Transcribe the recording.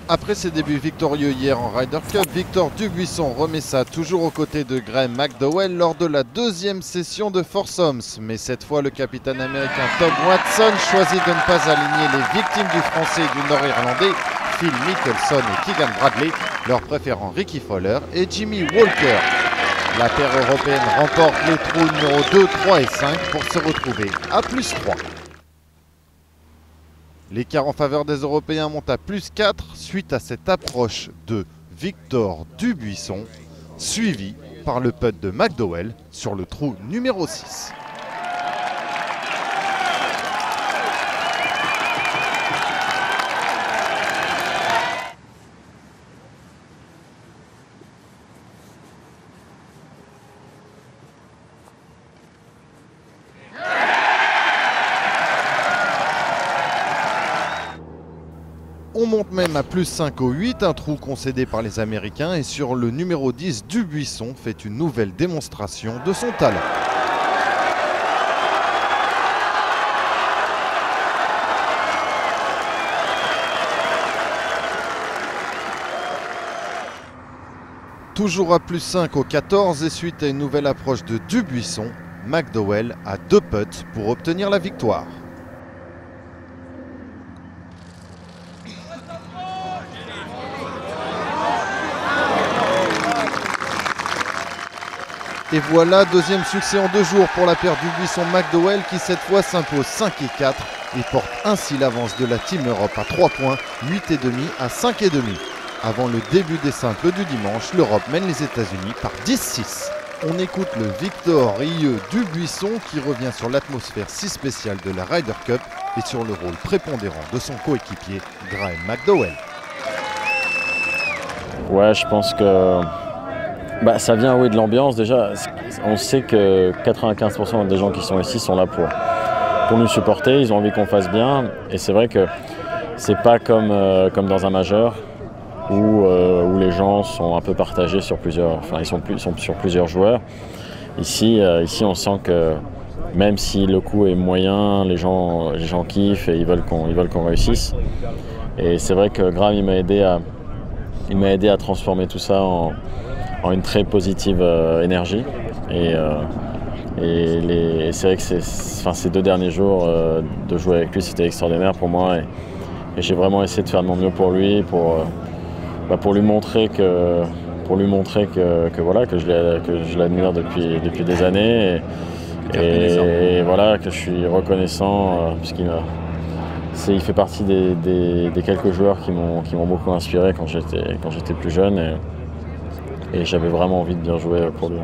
Après ses débuts victorieux hier en Ryder Cup, Victor Dubuisson remet ça toujours aux côtés de Graham McDowell lors de la deuxième session de foursomes. Mais cette fois, le capitaine américain Tom Watson choisit de ne pas aligner les victimes du français et du nord-irlandais Phil Mickelson et Keegan Bradley, leur préférant Rickie Fowler et Jimmy Walker. La paire européenne remporte les trous numéro 2, 3 et 5 pour se retrouver à +3. L'écart en faveur des Européens monte à +4 suite à cette approche de Victor Dubuisson, suivi par le putt de McDowell sur le trou numéro 6. On monte même à +5 au 8, un trou concédé par les Américains, et sur le numéro 10, Dubuisson fait une nouvelle démonstration de son talent. Toujours à +5 au 14 et suite à une nouvelle approche de Dubuisson, McDowell a 2 putts pour obtenir la victoire. Et voilà, deuxième succès en 2 jours pour la paire Dubuisson-McDowell qui cette fois s'impose 5 et 4 et porte ainsi l'avance de la Team Europe à 3 points, 8,5 à 5,5. Avant le début des simples du dimanche, l'Europe mène les États-Unis par 10-6. On écoute le Victor Rieux Dubuisson qui revient sur l'atmosphère si spéciale de la Ryder Cup et sur le rôle prépondérant de son coéquipier Graham McDowell. Ouais, je pense que ça vient de l'ambiance. Déjà, on sait que 95% des gens qui sont ici sont là pour nous supporter. Ils ont envie qu'on fasse bien. Et c'est vrai que c'est pas comme dans un majeur où les gens sont un peu partagés sur plusieurs. Enfin, ils sont sur plusieurs joueurs. Ici, on sent que même si le coup est moyen, les gens kiffent et ils veulent qu'on réussisse. Et c'est vrai que Graham il m'a aidé à transformer tout ça en une très positive énergie. Et c'est vrai que ces 2 derniers jours de jouer avec lui, c'était extraordinaire pour moi. Et j'ai vraiment essayé de faire de mon mieux pour lui, pour lui montrer que voilà, que je l'admire depuis des années. Et voilà, que je suis reconnaissant puisqu'il fait partie des quelques joueurs qui m'ont beaucoup inspiré quand j'étais plus jeune. Et j'avais vraiment envie de bien jouer pour lui.